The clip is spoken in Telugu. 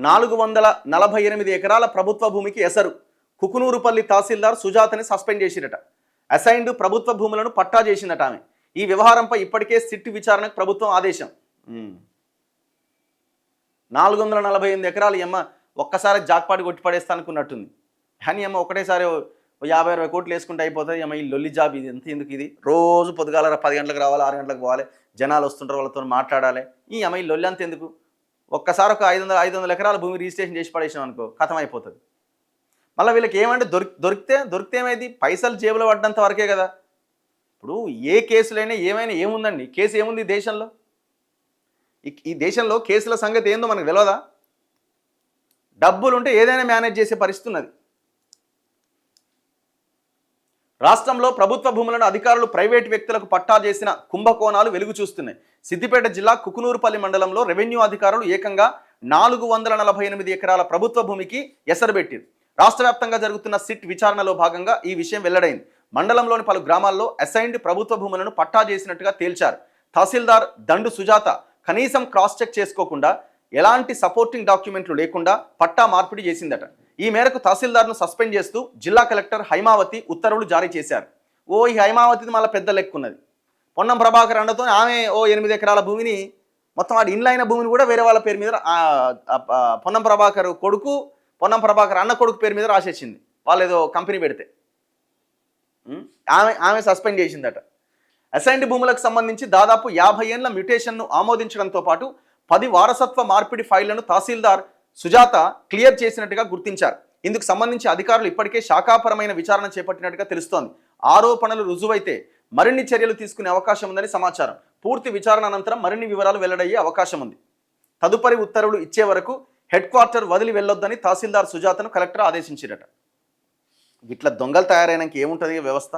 448 ఎకరాల ప్రభుత్వ భూమికి ఎసరు. కుకునూరుపల్లి తహసీల్దార్ సుజాతని సస్పెండ్ చేసిరట. అసైన్డ్ ప్రభుత్వ భూములను పట్టా చేసిందట ఆమె. ఈ వ్యవహారంపై ఇప్పటికే సిట్ విచారణకు ప్రభుత్వం ఆదేశం. 448 ఎకరాలు ఎమ్మ ఒక్కసారి జాక్పాటి కొట్టి పడేస్తా అనుకున్నట్టుంది. కానీ అమ్మ ఒకటేసారి 50-60 కోట్లు వేసుకుంటే అయిపోతుంది. అమ్మ ఈ లొల్లి జాబ్ ఇది ఎంత ఎందుకు? ఇది రోజు పొద్దుగాల 10 గంటలకు రావాలి, 6 గంటలకు పోవాలి, జనాలు వస్తుంటారు, వాళ్ళతో మాట్లాడాలి. ఈ అమ్మ ఈ లొల్లి అంత ఎందుకు? ఒక్కసారి ఒక 500 ఎకరాల భూమి రిజిస్ట్రేషన్ చేసి పడేసాం అనుకో, కథం అయిపోతుంది. మళ్ళీ వీళ్ళకి ఏమంటే దొరికితే ఏమైంది? పైసలు జేబులో పడ్డంత వరకే కదా. ఇప్పుడు ఏ కేసులైనా ఏముందండి? కేసు ఏముంది దేశంలో? ఈ దేశంలో కేసుల సంగతి ఏందో మనకు తెలియదా? డబ్బులు ఉంటే ఏదైనా మేనేజ్ చేసే పరిస్థితి ఉన్నది. రాష్ట్రంలో ప్రభుత్వ భూములను అధికారులు ప్రైవేటు వ్యక్తులకు పట్టా చేసిన కుంభకోణాలు వెలుగు చూస్తున్నాయి. సిద్దిపేట జిల్లా కుకునూరుపల్లి మండలంలో రెవెన్యూ అధికారులు ఏకంగా 448 ఎకరాల ప్రభుత్వ భూమికి ఎసరుబెట్టారు. రాష్ట్ర వ్యాప్తంగా జరుగుతున్న సిట్ విచారణలో భాగంగా ఈ విషయం వెల్లడైంది. మండలంలోని పలు గ్రామాల్లో అసైన్డ్ ప్రభుత్వ భూములను పట్టా చేసినట్టుగా తేల్చారు. తహసీల్దార్ దండు సుజాత కనీసం క్రాస్ చెక్ చేసుకోకుండా, ఎలాంటి సపోర్టింగ్ డాక్యుమెంట్లు లేకుండా పట్టా మార్పిడి చేసిందట. ఈ మేరకు తహసీల్దార్ను సస్పెండ్ చేస్తూ జిల్లా కలెక్టర్ హైమావతి ఉత్తర్వులు జారీ చేశారు. ఈ హైమావతిది మళ్ళీ పెద్ద లెక్కున్నది. పొన్నం ప్రభాకర్ అండతో ఆమె 8 ఎకరాల భూమిని, మొత్తం వాడి ఇండ్లైన భూమిని కూడా వేరే వాళ్ళ పేరు మీద పొన్నం ప్రభాకర్ కొడుకు, పొన్నం ప్రభాకర్ అన్న కొడుకు పేరు మీద రాసేసింది. వాళ్ళు ఏదో కంపెనీ పెడితే ఆమె సస్పెండ్ చేసిందట. అసైన్డ్ భూములకు సంబంధించి దాదాపు 50 ఏళ్ల మ్యూటేషన్ను ఆమోదించడంతో పాటు 10 వారసత్వ మార్పిడి ఫైళ్లను తహసీల్దార్ సుజాత క్లియర్ చేసినట్టుగా గుర్తించారు. ఇందుకు సంబంధించి అధికారులు ఇప్పటికే శాఖాపరమైన విచారణ చేపట్టినట్టుగా తెలుస్తోంది. ఆరోపణలు రుజువైతే మరిన్ని చర్యలు తీసుకునే అవకాశం ఉందని సమాచారం. పూర్తి విచారణ అనంతరం మరిన్ని వివరాలు వెల్లడయ్యే అవకాశం ఉంది. తదుపరి ఉత్తర్వులు ఇచ్చే వరకు హెడ్ క్వార్టర్ వదిలి వెళ్ళొద్దని తహసీల్దార్ సుజాతను కలెక్టర్ ఆదేశించారట. ఇట్లా దొంగలు తయారైనాక ఏముంటుంది వ్యవస్థ?